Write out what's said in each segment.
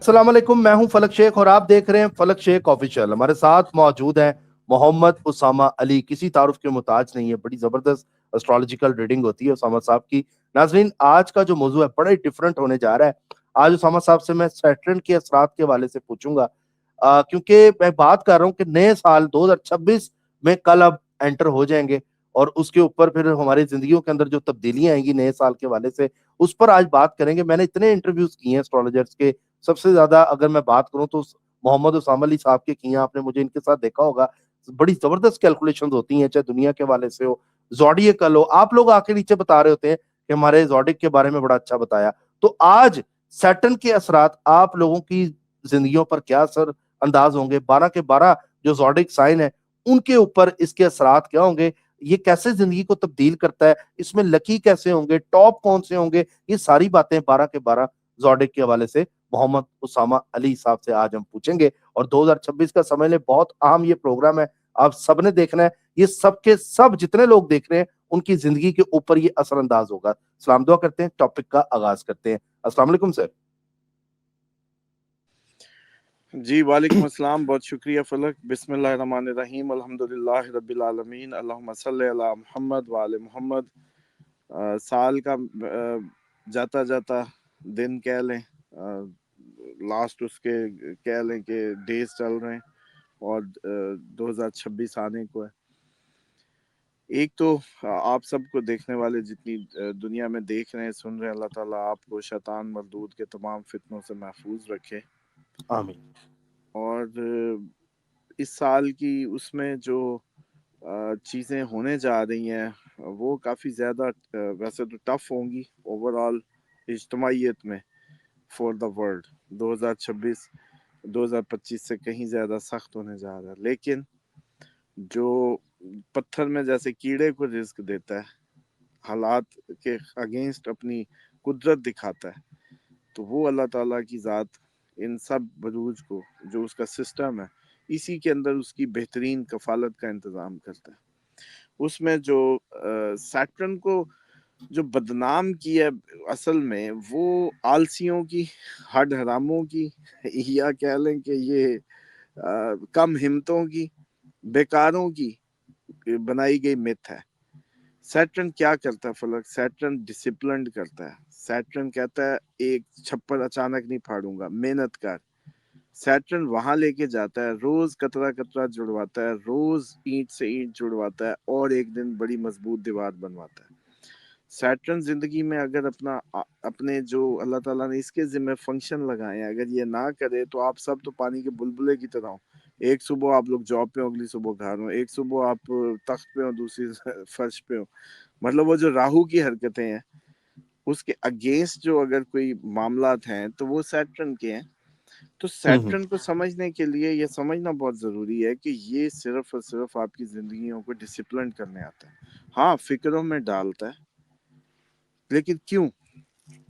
अस्सलाम वालेकुम, मैं हूं फलक शेख और आप देख रहे हैं फलक शेख ऑफिशियल। हमारे साथ मौजूद हैं मोहम्मद उसामा अली। किसी तारुफ के मुताज नहीं है, बड़ी जबरदस्त एस्ट्रोलॉजिकल रीडिंग होती है उसामा साहब की। नाजरीन, आज का जो मौजू है बड़ा ही डिफरेंट होने जा रहा है। आज उसामा साहब से मैं सैटर्न के असरात के हवाले से पूछूंगा, क्योंकि मैं बात कर रहा हूँ कि नए साल 2026 में कल अब एंटर हो जाएंगे और उसके ऊपर फिर हमारी जिंदगियों के अंदर जो तब्दीलियां आएंगी नए साल के हवाले से, उस पर आज बात करेंगे। मैंने इतने इंटरव्यूज किए हैं एस्ट्रोलॉजर्स के, सबसे ज्यादा अगर मैं बात करूं तो मोहम्मद उसामा अली साहब के किए हैं। आपने मुझे इनके साथ देखा होगा, बड़ी जबरदस्त कैलकुलेशंस होती हैं, चाहे दुनिया के हवाले से हो, ज़ोडिएकल हो। आप लोग आके नीचे बता रहे होते हैं कि हमारे ज़ोडिएक के बारे में बड़ा अच्छा बताया। तो आज सैटर्न के असरात आप लोगों की जिंदगियों पर क्या असर अंदाज होंगे? 12 के 12 जो ज़ोडिएक साइन है उनके ऊपर इसके असरात क्या होंगे? ये कैसे जिंदगी को तब्दील करता है? इसमें लकी कैसे होंगे? टॉप कौन से होंगे? ये सारी बातें 12 के 12 ज़ोडिएक के हवाले से मोहम्मद उसामा अली साहब से आज हम पूछेंगे। और 2026 का समझ लें बहुत अहम ये प्रोग्राम है, आप सबने देखना है। ये सब के सब जितने लोग देख रहे हैं उनकी जिंदगी के ऊपर ये असरअंदाज होगा। सलाम दुआ करते हैं, टॉपिक का आगाज करते हैं। अस्सलाम वालेकुम सर। जी वालेकुम अस्सलाम, बहुत शुक्रिया फलक। बिस्मिल्लाहिर्रहमानिर्रहीम, अल्हम्दुलिल्लाहि रब्बिल आलमीन, अल्लाहुम्मा सल्ली अला मुहम्मद व आले मुहम्मद। साल का जाता जाता दिन कह लें, लास्ट उसके कह लें कि डेज चल रहे हैं और 2026 आने को है। एक तो आप सबको देखने वाले जितनी दुनिया में देख रहे हैं सुन रहे हैं, अल्लाह ताला आपको शैतान मरदूद के तमाम फितनों से महफूज रखे। आमीन। और इस साल की उसमें जो चीज़ें होने जा रही हैं वो काफ़ी ज़्यादा वैसे तो टफ होंगी ओवरऑल इज्तमाइयत में फॉर द वर्ल्ड। 2026 2025 से कहीं ज़्यादा सख्त होने जा रहा है, लेकिन जो पत्थर में जैसे कीड़े को रिस्क देता है, हालात के अगेंस्ट अपनी कुदरत दिखाता है, तो वो अल्लाह ताला की ज़ात इन सब बरूज को जो उसका सिस्टम है इसी के अंदर उसकी बेहतरीन कफालत का इंतज़ाम करता है। उसमें जो सैटर्न को जो बदनाम किया असल में वो आलसियों की, हड हरामों की, या कह लें कि ये कम हिम्मतों की, बेकारों की बनाई गई मिथ है। सैटर्न क्या करता है फलक? सैटर्न डिसिप्लिन करता है। सैटर्न कहता है एक छप्पर अचानक नहीं फाड़ूंगा, मेहनत कर। सैटर्न वहां लेके जाता है, रोज कतरा कतरा जुड़वाता है, रोज ईंट से ईंट जुड़वाता है और एक दिन बड़ी मजबूत दीवार बनवाता है। सैटर्न जिंदगी में अगर अपने जो अल्लाह ताला ने इसके जिम्मे फंक्शन लगाए हैं अगर ये ना करे तो आप सब तो पानी के बुलबुले की तरह हो। एक सुबह आप लोग जॉब पे हो, अगली सुबह घर हो, एक सुबह आप तख्त पे हो, दूसरी फर्श पे हो। मतलब वो जो राहु की हरकतें हैं उसके अगेंस्ट जो अगर कोई मामलात हैं तो वो सैटर्न के हैं। तो सैटर्न को समझने के लिए ये समझना बहुत जरूरी है कि ये सिर्फ और सिर्फ आपकी जिंदगियों को डिसिप्लिन करने आता है। हाँ, फिक्रों में डालता है, लेकिन क्यों?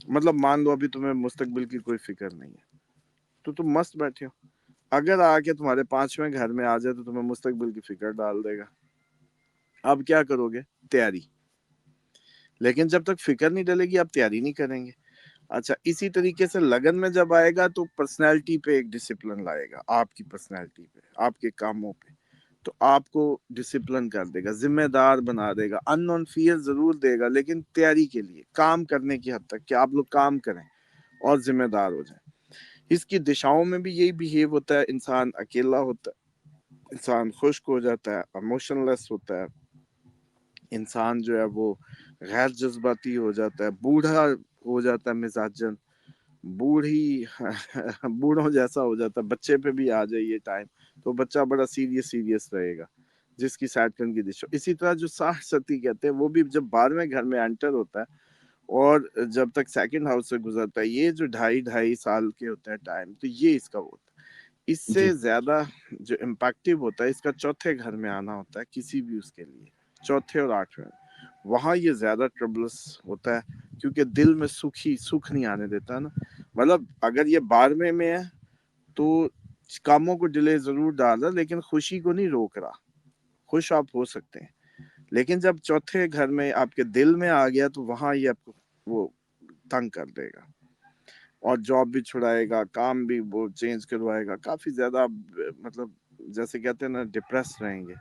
मतलब मान लो अभी तुम्हें मुस्तकबिल की कोई फिक्र नहीं है तो तुम मस्त बैठे हो। अगर आके तुम्हारे 5वें घर में आ जाए तो तुम्हें मुस्तकबिल की फिक्र डाल देगा। अब क्या करोगे? तैयारी। लेकिन जब तक फिक्र नहीं डलेगी आप तैयारी नहीं करेंगे। अच्छा, इसी तरीके से लगन में जब आएगा तो पर्सनैलिटी पे एक डिसिप्लिन लाएगा, आपकी पर्सनैलिटी पे, आपके कामों पे। तो आपको डिसिप्लिन कर देगा, जिम्मेदार बना देगा, अननोन फियर जरूर देगा लेकिन तैयारी के लिए, काम करने की हद तक कि आप लोग काम करें और जिम्मेदार हो जाए। इसकी दिशाओं में भी यही बिहेव होता है। इंसान अकेला होता है, इंसान खुश्क हो जाता है, इमोशनलेस होता है, इंसान जो है वो गैर जज्बाती हो जाता है, बूढ़ा हो जाता है मिजाजन, बूढ़ी बूढ़ों जैसा हो जाता है। बच्चे पे भी आ जाए ये टाइम तो बच्चा बड़ा सीरियस सीरियस रहेगा जिसकी सैटर्न की दिशा। इसी तरह जो साठ सती कहते हैं वो भी जब 12वें घर में एंटर होता है और जब तक सेकंड हाउस से गुजरता है, ये जो ढाई ढाई साल के होते हैं टाइम, तो ये इसका होता है। इससे जी। ज्यादा जो इम्पैक्टिव होता है इसका चौथे घर में आना होता है किसी भी उसके लिए, चौथे और 8वें। वहां ये ज्यादा ट्रबल्स होता है क्योंकि दिल में सुख नहीं आने देता ना। मतलब अगर ये 12वें में है तो कामों को डिले जरूर डाल रहा लेकिन खुशी को नहीं रोक रहा। खुश आप हो सकते हैं, लेकिन जब चौथे घर में आपके दिल में आ गया तो वहां ये आपको वो तंग कर देगा। اور जॉब भी छुड़ाएगा, काम भी वो चेंज करवाएगा, काफी ज्यादा मतलब जैसे कहते हैं ना डिप्रेस रहेंगे।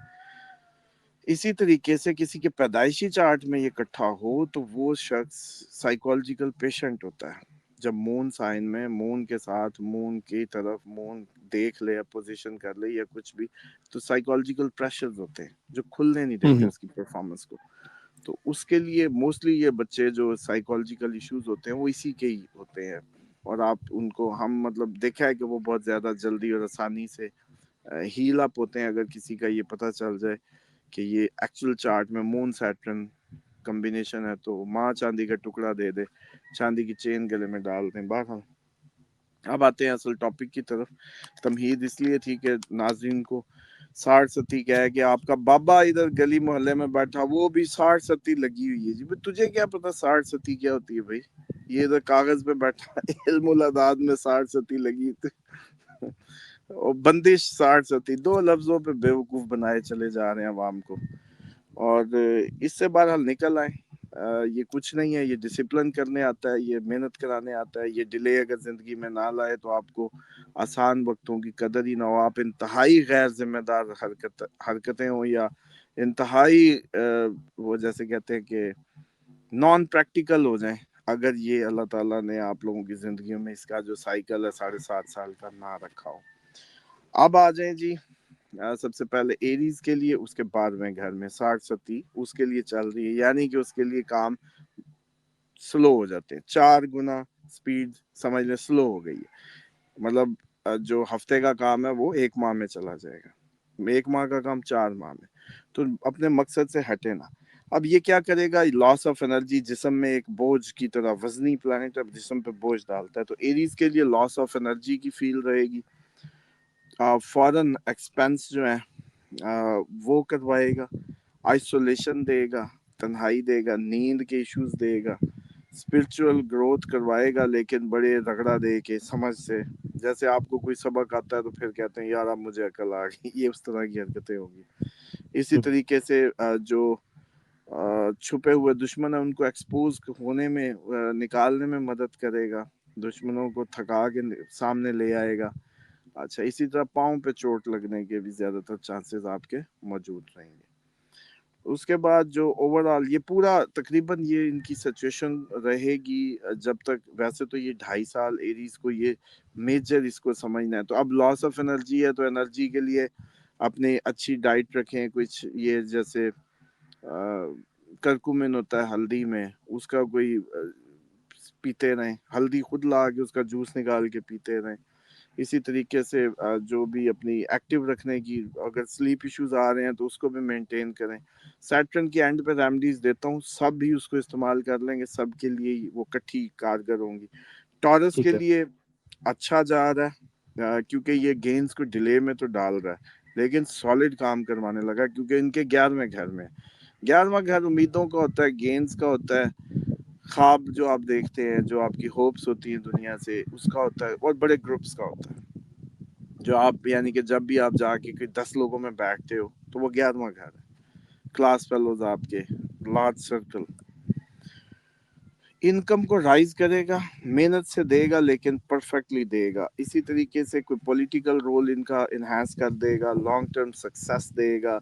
इसी तरीके से किसी के पैदाइशी चार्ट में ये इकट्ठा हो तो वो शख्स साइकोलॉजिकल पेशेंट होता है। जब मून साइन में मून के साथ मून की तरफ मून देख ले या पोजीशन कर ले या कुछ भी, तो साइकोलॉजिकल प्रेशर्स होते हैं जो खुलने नहीं देते उसकी परफॉर्मेंस को। तो उसके लिए मोस्टली ये बच्चे जो साइकोलॉजिकल इश्यूज होते हैं वो इसी के ही होते हैं। और आप उनको हम मतलब देखा है कि वो बहुत ज्यादा जल्दी और आसानी से हील अप होते हैं अगर किसी का ये पता चल जाए कि ये एक्चुअल चार्ट में मून सैटर्न कॉम्बिनेशन है, तो माँ चांदी का टुकड़ा दे दे, चांदी की चेन गले में डाल दें। बहरहाल अब आते हैं असल टॉपिक की तरफ। तमहीद इसलिए थी कि नाज़रीन को साठ सती क्या है कि आपका बाबा इधर गली मोहल्ले में बैठा, वो भी साठ सती लगी हुई है जी। भाई तुझे क्या पता साठ सती क्या होती है भाई? ये इधर कागज पे बैठा इल्मुल अदाद में साठ सती लगी और बंदिश साठ सती, दो लफ्जों पे बेवकूफ बनाए चले जा रहे हैं अवाम को। और इससे बहरहाल निकल आए। ये कुछ नहीं है, ये डिसिप्लिन करने आता है, ये मेहनत कराने आता है। ये डिले अगर जिंदगी में ना लाए तो आपको आसान वक्तों की कदर ही ना हो, आप इंतहाई गैर जिम्मेदार हरकतें हो या इंतहाई वो जैसे कहते हैं कि नॉन प्रैक्टिकल हो जाए, अगर ये अल्लाह ताला ने आप लोगों की जिंदगी में इसका जो साइकिल है 7.5 साल का ना रखा हो। अब आ जाए जी सबसे पहले एरीज के लिए, उसके 12वें घर में साठ सती उसके लिए चल रही है, यानी कि उसके लिए काम स्लो हो जाते हैं, 4 गुना स्पीड समझ लें स्लो हो गई है। मतलब जो हफ्ते का काम है वो 1 माह में चला जाएगा, 1 माह का काम 4 माह में। तो अपने मकसद से हटे ना। अब ये क्या करेगा, लॉस ऑफ एनर्जी, जिस्म में एक बोझ की तरह, वजनी प्लैनेट अब जिस्म पे बोझ डालता है, तो एरीज के लिए लॉस ऑफ एनर्जी की फील रहेगी। फॉरेन एक्सपेंस जो है वो करवाएगा, आइसोलेशन देगा, तन्हाई देगा, नींद के इश्यूज देगा, स्पिरिचुअल ग्रोथ करवाएगा लेकिन बड़े रगड़ा दे के समझ से। जैसे आपको कोई सबक आता है तो फिर कहते हैं यार अब मुझे अकल आ गई, ये उस तरह की हरकतें होगी। इसी तरीके से जो छुपे हुए दुश्मन है उनको एक्सपोज होने में निकालने में मदद करेगा, दुश्मनों को थका के सामने ले आएगा। अच्छा, इसी तरह पाँव पे चोट लगने के भी ज्यादातर चांसेस आपके मौजूद रहेंगे। उसके बाद जो ओवरऑल ये पूरा तकरीबन ये इनकी सिचुएशन रहेगी जब तक, वैसे तो ये 2.5 साल एरीज को ये मेजर इसको समझना है। तो अब लॉस ऑफ एनर्जी है, तो एनर्जी के लिए अपनी अच्छी डाइट रखें, कुछ ये जैसे करकुमिन होता है हल्दी में, उसका कोई पीते रहें, हल्दी खुद ला के उसका जूस निकाल के पीते रहें। इसी तरीके से जो भी अपनी एक्टिव रखने की, अगर स्लीप इश्यूज आ रहे हैं तो उसको भी मेंटेन करें। सैटर्न के एंड पे रेमडीज देता हूँ, सब भी उसको इस्तेमाल कर लेंगे, सब के लिए वो कट्ठी कारगर होंगी। टॉरस के लिए अच्छा जा रहा है क्योंकि ये गेंस को डिले में तो डाल रहा है लेकिन सॉलिड काम करवाने लगा, क्योंकि इनके 11वें घर में, 11वां घर उम्मीदों का होता है, गेंस का होता है, ख्वाब जो आप देखते हैं, जो आपकी होप्स होती हैं दुनिया से, उसका होता है, और बड़े ग्रुप्स का होता है। जो आप यानी कि जब भी आप जाके कोई 10 लोगों में बैठते हो तो वो 11वां घर है, क्लास फेलोज आपके, लार्ज सर्कल। इनकम को राइज करेगा, मेहनत से देगा लेकिन परफेक्टली देगा। इसी तरीके से कोई पॉलिटिकल रोल इनका इनहेंस कर देगा, लॉन्ग टर्म सक्सेस देगा।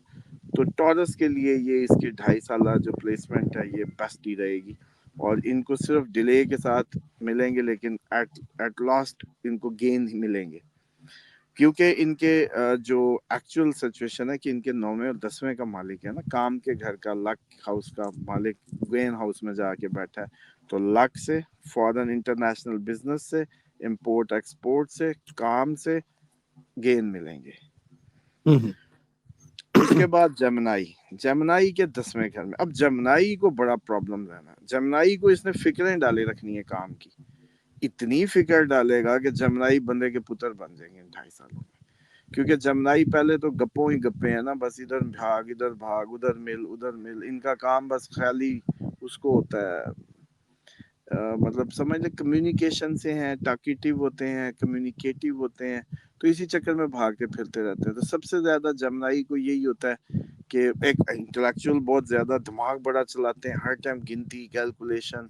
तो टॉरस के लिए ये इसकी 2.5 साल जो प्लेसमेंट है ये बेस्ट ही रहेगी, और इनको सिर्फ डिले के साथ मिलेंगे लेकिन एट लास्ट इनको गेन ही मिलेंगे, क्योंकि इनके जो एक्चुअल सिचुएशन है कि इनके 9वें और 10वें का मालिक है ना, काम के घर का, लक हाउस का मालिक ग्वेन हाउस में जाके बैठा है। तो लक से, फॉरेन इंटरनेशनल बिजनेस से, इंपोर्ट एक्सपोर्ट से, काम से गेन मिलेंगे। इसके बाद जमनाई, जमनाई के 10वें घर में। अब जमनाई को बड़ा प्रॉब्लम रहना, जमनाई को इसने फिक्रें डाले रखनी है काम की, इतनी फिक्र डालेगा कि जमनाई बंदे के पुत्र बन जाएंगे इन 2.5 सालों में। क्योंकि जमनाई पहले तो गप्पों ही गप्पे हैं ना, बस इधर भाग उधर मिल, इनका काम बस ख्याली उसको होता है। मतलब समझ ले कम्युनिकेशन से हैं, टॉकेटिव होते हैं, कम्युनिकेटिव होते हैं। تو اسی چکر میں بھاگتے پھرتے رہتے ہیں. تو سب سے زیادہ جمنائی کو یہی ہوتا ہے کہ ایک انٹلیکچوئل بہت زیادہ دماغ بڑا چلاتے ہیں, ہر ٹائم گنتی کیلکولیشن.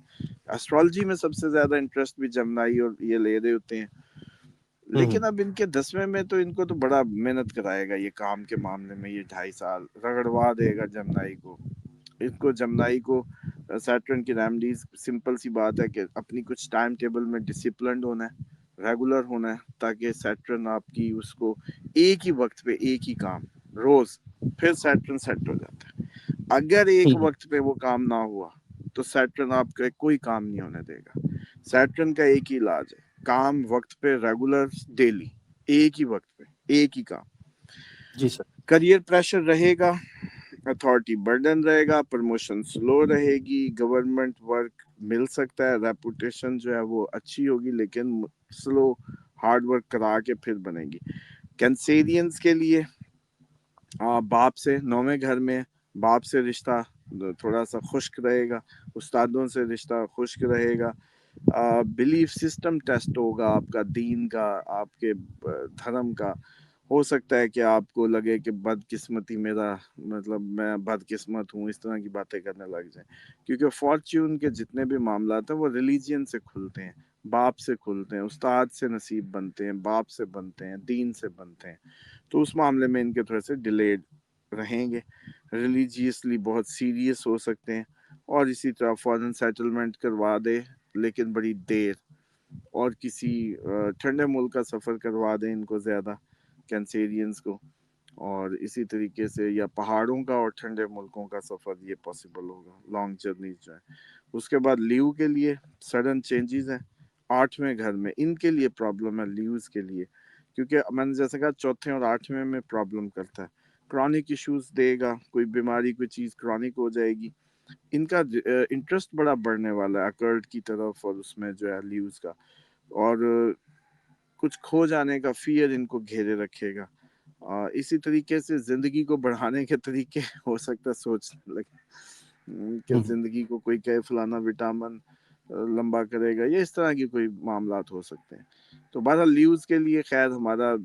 اسٹرالوجی میں سب سے زیادہ انٹرسٹ بھی جمنائی اور یہ لے رہے ہوتے ہیں. لیکن اب ان کے 10ویں میں تو ان کو تو بڑا محنت کرائے گا یہ کام کے معاملے میں, یہ 2.5 سال رگڑوا دے گا جمنائی کو. اس کو جمنائی کو سیٹرن کی ریمڈیز سمپل سی بات ہے کہ اپنی کچھ ٹائم ٹیبل میں ڈسپلنڈ ہونا ہے, ریگولر ہونا ہے, تاکہ سیٹرن آپ کی اس کو ایک ہی وقت پہ ایک ہی کام روز, پھر سیٹرن سیٹ ہو جاتا ہے. اگر ایک وقت پہ وہ کام نہ ہوا تو سیٹرن آپ کا کوئی کام نہیں ہونے دے گا. سیٹرن کا ایک ہی علاج ہے, کام وقت پہ ریگولر ڈیلی, ایک ہی وقت پہ ایک ہی کام. جی سر. کریئر پریشر رہے گا, اتھارٹی برڈن رہے گا, پروموشن سلو رہے گی, گورنمنٹ ورک مل سکتا ہے, ریپوٹیشن جو ہے وہ اچھی ہوگی لیکن سلو, ہارڈ ورک کرا کے پھر بنے گی. کینسیرینز کے لیے باپ سے 9ویں گھر میں باپ سے رشتہ تھوڑا سا خشک رہے گا, استادوں سے رشتہ خشک رہے گا. بلیف سسٹم ٹیسٹ ہوگا آپ کا, دین کا, آپ کے دھرم کا. ہو سکتا ہے کہ آپ کو لگے کہ بدقسمتی میرا, مطلب میں بدقسمت ہوں, اس طرح کی باتیں کرنے لگ جائیں. کیونکہ فارچیون کے جتنے بھی معاملات ہیں وہ ریلیجین سے کھلتے ہیں, باپ سے کھلتے ہیں, استاد سے نصیب بنتے ہیں, باپ سے بنتے ہیں, دین سے بنتے ہیں. تو اس معاملے میں ان کے تھوڑے سے ڈیلیڈ رہیں گے, ریلیجیسلی بہت سیریس ہو سکتے ہیں. اور اسی طرح فارن سیٹلمنٹ کروا دے لیکن بڑی دیر, اور کسی ٹھنڈے ملک کا سفر کروا دیں ان کو زیادہ کینسیرینز کو. اور اسی طریقے سے یا پہاڑوں کا اور ٹھنڈے ملکوں کا سفر یہ پاسبل ہوگا, لانگ جرنیز جو ہے. اس کے بعد لیو کے لیے سڈن چینجز ہیں 8ویں گھر میں, ان کے لیے پرابلم ہے لیوز کے لیے, کیونکہ میں نے جیسے کہا 4تھے اور 8ویں میں پرابلم کرتا ہے. کرونک ایشوز دے گا, کوئی بیماری کوئی چیز کرونک ہو جائے گی. ان کا انٹرسٹ بڑا بڑھنے والا ہے اکرڈ کی طرف, اور اس میں جو ہے لیوز کا, اور کچھ کھو جانے کا فیئر ان کو گھیرے رکھے گا. اسی طریقے سے زندگی کو بڑھانے کے طریقے ہو سکتا ہے سوچنے لگے کہ زندگی کو کوئی کہ فلانا وٹامن لمبا کرے گا, یا اس طرح کی کوئی معاملات ہو سکتے ہیں. تو بہرحال لیوز کے لیے خیر ہمارا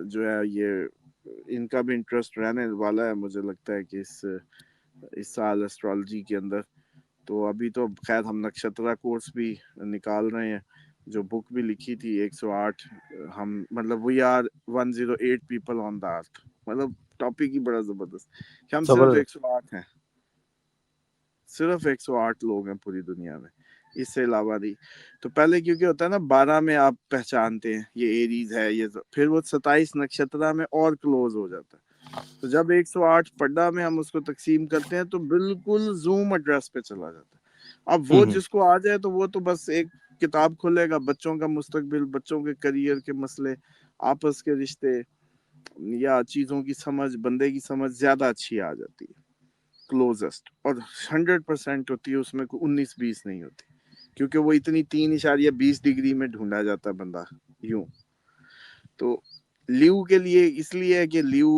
جو ہے یہ ان کا بھی انٹرسٹ رہنے والا ہے, مجھے لگتا ہے کہ اس سال اسٹرالوجی کے اندر. تو ابھی تو خیر ہم نکشترا کورس بھی نکال رہے ہیں, جو بک بھی لکھی تھی 108, ہم مطلب وی آر 108 پیپل آن دا ارتھ, مطلب ٹاپک ہی بڑا زبردست کہ ہم صرف 108 ہیں, صرف 108 لوگ ہیں پوری دنیا میں, اس سے علاوہ نہیں. تو پہلے کیونکہ ہوتا ہے نا 12 میں آپ پہچانتے ہیں یہ ایریز ہے, یہ پھر وہ 27 نکشترا میں اور کلوز ہو جاتا ہے. تو جب 108 پڈا میں ہم اس کو تقسیم کرتے ہیں تو بالکل زوم ایڈریس پہ چلا جاتا ہے. اب وہ جس کو آ جائے تو وہ تو بس ایک کتاب کھولے گا, بچوں کا مستقبل, بچوں کے کریئر کے مسئلے, آپس کے رشتے, یا چیزوں کی سمجھ, بندے کی سمجھ زیادہ اچھی آ جاتی ہے, کلوزسٹ, اور 100% ہوتی ہے اس میں, کوئی 19-20 نہیں ہوتی, کیونکہ وہ اتنی 3.20 ڈگری میں ڈھونڈا جاتا ہے بندہ یوں. تو لیو کے لیے اس لیے ہے کہ لیو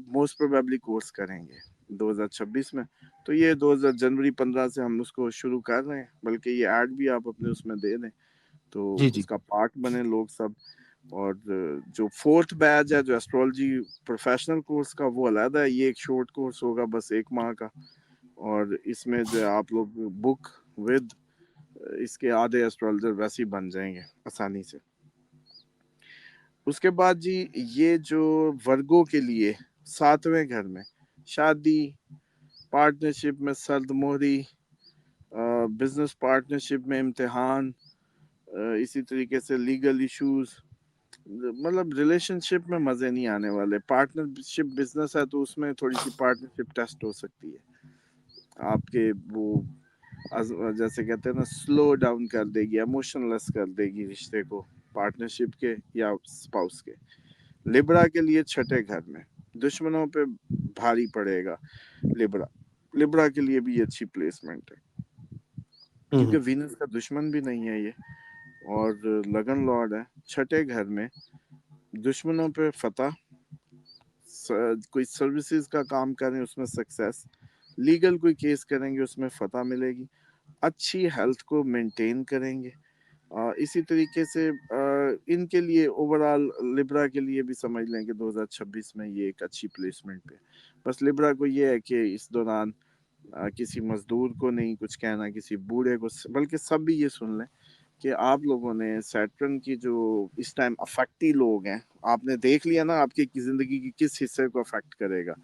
موسٹ پروبیبلی کورس کریں گے 2026 میں, تو یہ 2000 جنوری 15 سے ہم اس کو شروع کر رہے ہیں, بلکہ یہ ایڈ بھی آپ اپنے اس میں دے دیں تو اس کا پارٹ بنے لوگ سب. اور جو 4تھ بیچ ہے جو ایسٹرولوجی پروفیشنل کورس کا, وہ علیحدہ ہے, یہ ایک شارٹ کورس ہوگا بس 1 ماہ کا, اور اس میں جو ہے آپ لوگ بک ود اس کے آدھے ایسٹرولوجر ویسے ہی بن جائیں گے آسانی سے. اس کے بعد جی یہ جو ورگوں کے لیے 7ویں گھر میں شادی, پارٹنرشپ میں سرد مہری, بزنس پارٹنرشپ میں امتحان, اسی طریقے سے لیگل ایشوز, مطلب ریلیشن شپ میں مزے نہیں آنے والے. پارٹنرشپ بزنس ہے تو اس میں تھوڑی سی پارٹنرشپ ٹیسٹ ہو سکتی ہے, آپ کے وہ جیسے کہتے ہیں نا سلو ڈاؤن کر دے گی, ایموشن لیس کر دے گی رشتے کو, پارٹنرشپ کے یا اسپاؤس کے. لبرا کے لیے 6ٹھے گھر میں دشمنوں پہ بھاری پڑے گا, لبرا کے لیے بھی اچھی پلیسمنٹ ہے, کیونکہ وینس کا دشمن بھی نہیں ہے یہ, اور لگن لارڈ ہے. 6ٹھے گھر میں دشمنوں پہ فتح, کوئی سروسز کا کام کریں اس میں سکسیس, لیگل کوئی کیس کریں گے اس میں فتح ملے گی, اچھی ہیلتھ کو مینٹین کریں گے. اسی طریقے سے ان کے لیے اوور آل لبرا کے لیے بھی سمجھ لیں کہ 2026 میں یہ ایک اچھی پلیسمنٹ پہ. بس لبرا کو یہ ہے کہ اس دوران کسی مزدور کو نہیں کچھ کہنا, کسی بوڑھے کو, بلکہ سب بھی یہ سن لیں کہ آپ لوگوں نے سیٹرن کی جو اس ٹائم افیکٹی لوگ ہیں, آپ نے دیکھ لیا نا آپ کی زندگی کی کس حصے کو افیکٹ کرے گا.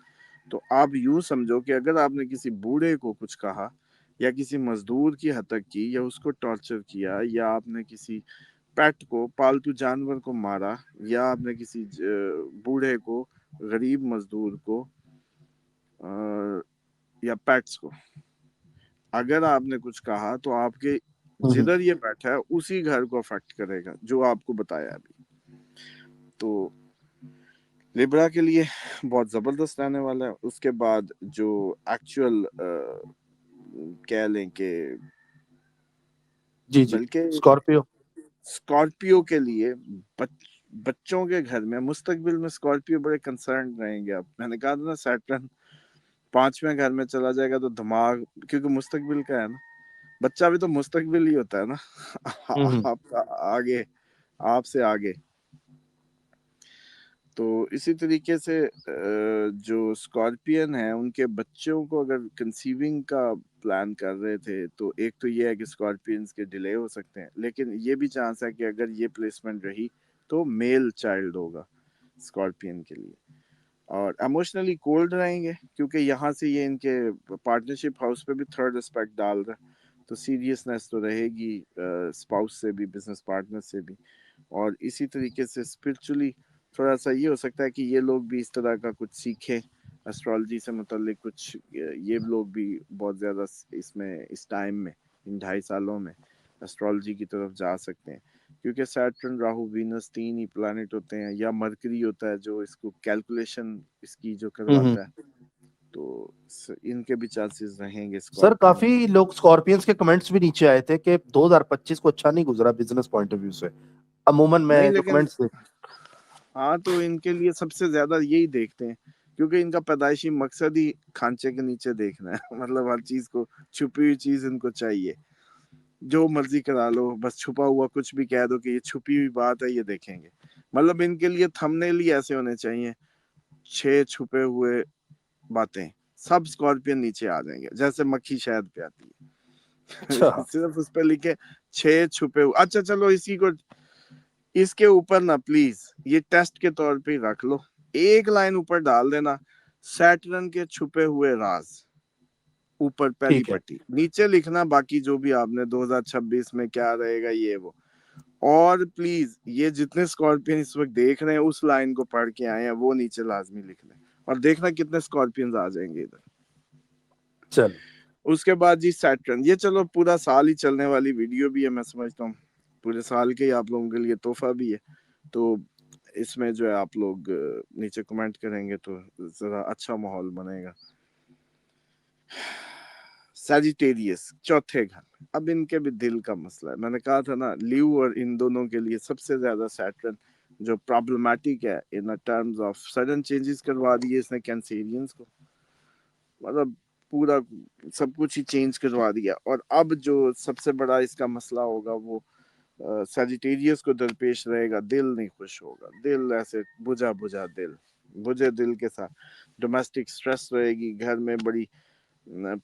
تو آپ یوں سمجھو کہ اگر آپ نے کسی بوڑھے کو کچھ کہا یا کسی مزدور کی ہتک کی یا اس کو ٹارچر کیا یا آپ نے کسی پیٹ کو, پالتو جانور کو مارا یا آپ نے کسی بوڑھے کو, غریب مزدور کو یا پیٹس کو اگر آپ نے کچھ کہا تو آپ کے جدھر یہ بیٹھا ہے اسی گھر کو افیکٹ کرے گا جو آپ کو بتایا ابھی. تو لبرا کے لیے بہت زبردست رہنے والا ہے. اس کے بعد جو ایکچوئل کہہ لیں کہ جی بلکہ اسکارپیو کے لیے بچوں کے گھر میں مستقبل میں اسکارپیو بڑے کنسرن رہیں گے. اب میں نے کہا تھا نا سیٹرن 5ویں گھر میں چلا جائے گا تو دماغ, کیونکہ مستقبل کا ہے نا, بچہ بھی تو مستقبل ہی ہوتا ہے نا, آپ کا آگے, آپ سے آگے. تو اسی طریقے سے جو اسکارپین ہیں ان کے بچوں کو اگر کنسیونگ کا پلان کر رہے تھے تو ایک تو یہ ہے کہ اسکارپینز کے ڈیلے ہو سکتے ہیں, لیکن یہ بھی چانس ہے کہ اگر یہ پلیسمنٹ رہی تو میل چائلڈ ہوگا اسکارپین کے لیے. اور ایموشنلی کولڈ رہیں گے کیونکہ یہاں سے یہ ان کے پارٹنرشپ ہاؤس پہ بھی تھرڈ اسپیکٹ ڈال رہا ہے, تو سیریسنس تو رہے گی اسپاؤس سے بھی, بزنس پارٹنر سے بھی. اور اسی طریقے سے اسپرچولی تھوڑا سا یہ ہو سکتا ہے کہ یہ لوگ بھی اس طرح کا کچھ سیکھیں اسٹرالوجی سے متعلق کچھ, یہ لوگ بھی بہت زیادہ اس میں اس ٹائم میں ان 2.5 سالوں میں اسٹرالوجی کی طرف جا سکتے ہیں, کیونکہ سیٹرن, راہو, وینس 3 ہی پلانٹ ہوتے ہیں, یا مرکری ہوتا ہے جو اس کو کیلکولیشن اس کی جو کرواتا ہے. تو ان کے بھی چانسز رہیں گے. سر کافی لوگ اسکارپینس کے کمنٹس بھی نیچے آئے تھے کہ 2025 کو اچھا نہیں گزرا بزنس پوائنٹ آف ویو سے. عموماً میں نہیں, جو لیکن کمنٹس ہاں تو ان کے لیے سب سے زیادہ یہی دیکھتے ہیں کیونکہ ان کا پیدائشی مقصد ہی کھانچے کے نیچے دیکھنا ہے. مطلب ہر چیز کو, چھپی ہوئی چیز ان کو چاہیے, جو مرضی کرا لو, بس چھپا ہوا کچھ بھی کہہ دو کہ یہ چھپی ہوئی بات ہے, یہ دیکھیں گے. مطلب ان کے لیے تھمبنیل ہی ایسے ہونے چاہیے, 6 چھپے ہوئے باتیں, سب اسکارپین نیچے آ جائیں گے جیسے مکھی شہد پہ آتی ہے. صرف اس پہ لکھے 6 چھپے ہوئے. اچھا چلو اسی کو اس کے اوپر نا پلیز یہ ٹیسٹ کے طور پہ رکھ لو, ایک لائن اوپر ڈال دینا, سیٹرن کے چھپے ہوئے راز, اوپر پہلی پٹی, نیچے لکھنا باقی جو بھی آپ نے 2026 میں کیا رہے گا یہ وہ. اور پلیز یہ جتنے اسکارپین اس وقت دیکھ رہے ہیں اس لائن کو پڑھ کے آئے ہیں وہ نیچے لازمی لکھ لیں, اور دیکھنا کتنے اسکارپینز آ جائیں گے ادھر. چلو اس کے بعد جی سیٹرن, یہ چلو پورا سال ہی چلنے والی ویڈیو بھی ہے, میں سمجھتا ہوں پورے سال کے ہی آپ لوگوں کے لیے تحفہ بھی ہے. تو اس میں جو ہے آپ لوگ نیچے کمنٹ کریں گے تو ذرا اچھا ماحول بنے گا. سیجیٹیریس 4تھے گھر, اب ان کے بھی دل کا مسئلہ ہے. میں نے کہا تھا نا لیو اور ان دونوں کے لیے سب سے زیادہ سیٹرن جو پرابلمٹک ہے in terms of sudden changes کروا دیے اس نے کینسیرینز کو, مطلب پورا سب کچھ ہی چینج کروا دیا. اور اب جو سب سے بڑا اس کا مسئلہ ہوگا وہ سیجیٹیریس کو درپیش رہے گا, دل نہیں خوش ہوگا, دل ایسے بجھا بجھا دل, بجھے دل کے ساتھ ڈومیسٹک سٹریس رہے گی گھر میں, بڑی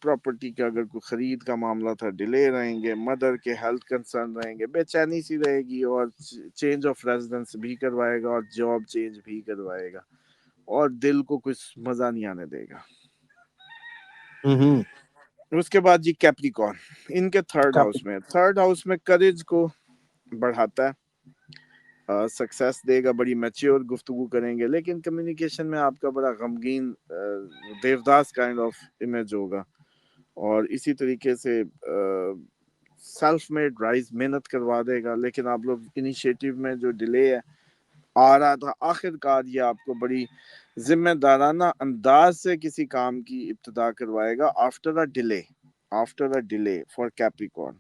پراپرٹی کا اگر کوئی خرید کا معاملہ تھا ڈیلے رہیں گے, مدر کے ہیلتھ کنسرن رہیں گے, بے چینی سی رہے گی, اور چینج آف ریزیڈنس بھی کروائے گا اور جاب چینج بھی کروائے گا, اور دل کو کچھ مزہ نہیں آنے دے گا. اس کے بعد جی کیپریکارن, ان کے تھرڈ ہاؤس میں کریج کو بڑھاتا ہے, سکسیس دے گا, بڑی میچیور گفتگو کریں گے, لیکن کمیونیکیشن میں آپ کا بڑا غمگین دیوداس کائنڈ آف امیج ہوگا. اور اسی طریقے سے سیلف میڈ رائز, محنت کروا دے گا, لیکن آپ لوگ انیشیٹو میں جو ڈیلے ہے آ رہا تھا, آخر کار یہ آپ کو بڑی ذمہ دارانہ انداز سے کسی کام کی ابتدا کروائے گا آفٹر اے ڈیلے فار کیپریکارن.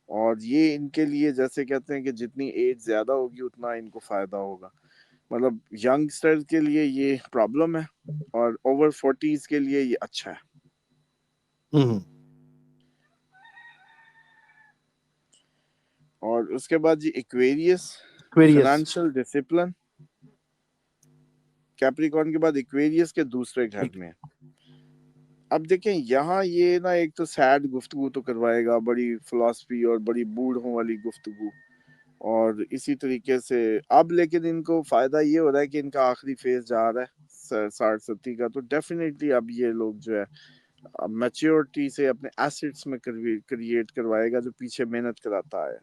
اور یہ ان کے لیے جیسے کہتے ہیں کہ جتنی ایج زیادہ ہوگی اتنا ان کو فائدہ ہوگا. مطلب ینگسٹر کے لیے یہ پرابلم ہے, اور اوور 40s کے لیے یہ اچھا ہے. اور اس کے بعد جی Aquarius Aquarius. Financial discipline Capricorn के बाद एक्वेरियस के दूसरे घर में। अब देखें यहाँ ये ना एक तो सैड गुफ्तगू तो करवाएगा, बड़ी फिलॉसफी और बड़ी बूढ़ों वाली गुफ्तगू, और इसी तरीके से अब लेकिन इनको फायदा ये हो रहा है कि इनका आखिरी फेज जा रहा है 60-70 का, तो डेफिनेटली अब ये लोग जो है मैच्योरिटी से अपने एसेट्स में क्रिएट करवाएगा जो पीछे मेहनत कराता है।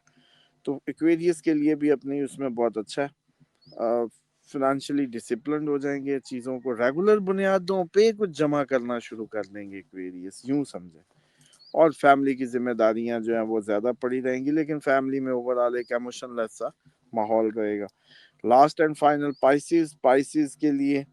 तो एक्वेरियस के लिए भी अपनी उसमें बहुत अच्छा है, फिनेंशियली डिसिप्लिन हो जाएंगे, चीज़ों को रेगुलर बुनियादों पे कुछ जमा करना शुरू कर देंगे एक्वेरियस, यूं समझे। और फैमिली की जिम्मेदारियां जो हैं वो ज़्यादा पड़ी रहेंगी, लेकिन फैमिली में ओवरऑल एक इमोशनलेस सा माहौल रहेगा। लास्ट एंड फाइनल पाइसिस के लिए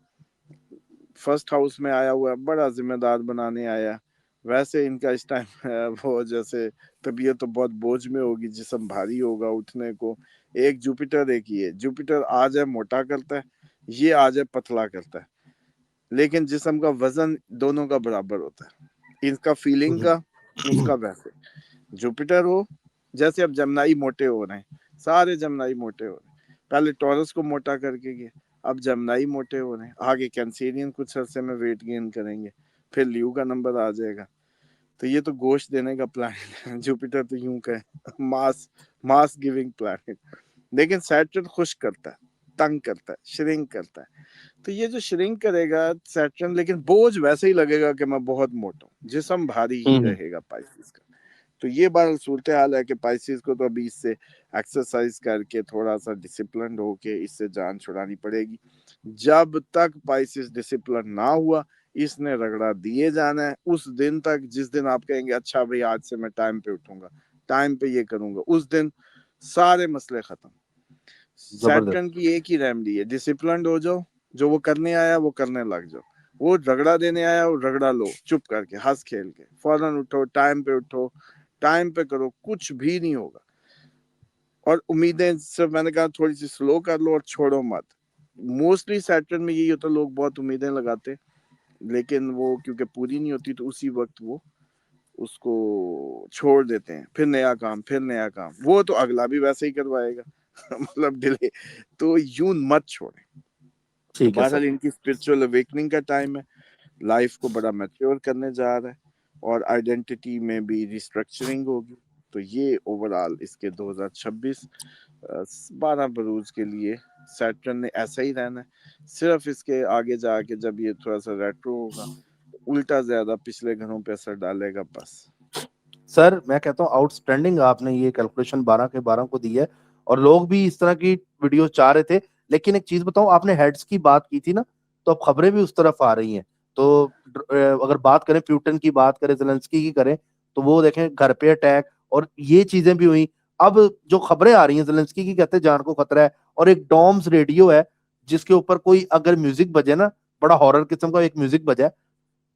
फर्स्ट हाउस में आया हुआ है, बड़ा जिम्मेदार बनाने आया। वैसे इनका इस टाइम वो जैसे तबीयत तो बहुत बोझ में होगी, जिस्म भारी होगा उठने को। एक जुपिटर एक ही है, जुपिटर आ जाए मोटा करता है, ये आ जाए पतला करता है, लेकिन जिस्म का वजन दोनों का बराबर होता है, इसका फीलिंग का उसका वैसे। जुपिटर हो जैसे अब जमनाई मोटे हो रहे हैं, सारे जमनाई मोटे हो रहे हैं, पहले टॉरस को मोटा करके गए, अब जमनाई मोटे हो रहे हैं, आगे कैंसेरियन कुछ अरसे में वेट गेन करेंगे, फिर ल्यू का नंबर आ जाएगा। तो ये तो गोश्त देने का प्लैनेट है जुपिटर, तो यूं कहे मास गिविंग प्लैनेट। लेकिन सैटर्न खुश करता है, तंग करता है, श्रिंक करता है। तो ये जो श्रिंक करेगा सैटर्न, लेकिन बोझ वैसे ही लगेगा कि मैं बहुत मोटा हूँ, जिस्म भारी ही रहेगा पाइसिस का। तो ये बात सूरत हाल है कि पाइसिस को तो अभी इससे एक्सरसाइज करके थोड़ा सा डिसिप्लिन होके इससे जान छुड़ानी पड़ेगी। जब तक पाइसिस डिसिप्लिन ना हुआ, इसने रगड़ा दिए जाना है उस दिन तक जिस दिन आप कहेंगे अच्छा भाई आज से मैं टाइम पे उठूंगा, टाइम पे ये करूंगा, उस दिन सारे मसले खत्म। सैटर्न की एक ही रेमेडी है, डिसिप्लिन हो जाओ, जो वो करने आया वो करने लग जाओ। वो रगड़ा देने आया वो रगड़ा लो, चुप करके हंस खेल के, फौरन उठो, टाइम पे उठो, टाइम पे करो, कुछ भी नहीं होगा। और उम्मीदें सिर्फ मैंने कहा थोड़ी सी स्लो कर लो और छोड़ो मत। मोस्टली सैटर्न में यही होता, लोग बहुत उम्मीदें लगाते लेकिन वो क्योंकि पूरी नहीं होती तो उसी वक्त वो उसको छोड़ देते हैं, फिर नया काम, फिर नया काम, वो तो अगला भी वैसे ही करवाएगा मतलब डिले। तो यूं मत छोड़े। तो बहरहाल इनकी स्पिरिचुअल अवेकनिंग का टाइम है, लाइफ को बड़ा मैच्योर करने जा रहा है और आइडेंटिटी में भी रिस्ट्रक्चरिंग होगी। तो ये ओवरऑल इसके 2026 12 बरूज के लिए सैटर्न ने ऐसा ही रहना है। सिर्फ इसके आगे जाके जब ये थोड़ा सा रेट्रो होगा, उल्टा ज्यादा पिछले घरों पे असर डालेगा बस। सर मैं कहता हूँ आउटस्टैंडिंग आपने ये कैलकुलेशन 12 के 12 को दी है, और लोग भी इस तरह की वीडियो चाह रहे थे। लेकिन एक चीज बताऊं, आपने हेड्स की बात की थी ना, तो अब खबरें भी उस तरफ आ रही हैं। तो अगर बात करें प्यूटन की, बात करें ज़ेलेंस्की की करें, तो वो देखें घर पे अटैक और ये चीजें भी हुई। अब जो खबरें आ रही हैं, ज़ेलेंस्की की कहते हैं जान को खतरा है, और एक डॉम्स रेडियो है जिसके ऊपर कोई अगर म्यूजिक बजे ना, बड़ा हॉरर किस्म का एक म्यूजिक बजा है,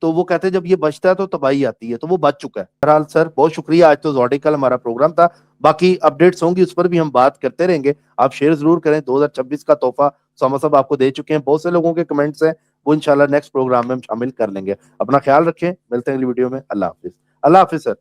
तो वो कहते हैं जब ये बचता है तो तबाही आती है। तो वो बच चुका है। बहरहाल सर बहुत शुक्रिया, आज तो ज़ोडिकल हमारा प्रोग्राम था, बाकी अपडेट्स होंगी उस पर भी हम बात करते रहेंगे। आप शेयर जरूर करें। 2026 का तोहफा उसामा साहब आपको दे चुके हैं, बहुत से लोगों के कमेंट्स हैं, वो इंशाल्लाह नेक्स्ट प्रोग्राम में हम शामिल कर लेंगे। अपना ख्याल रखें, मिलते हैं अगली वीडियो में। अल्लाह हाफिज। अल्लाह हाफिज सर।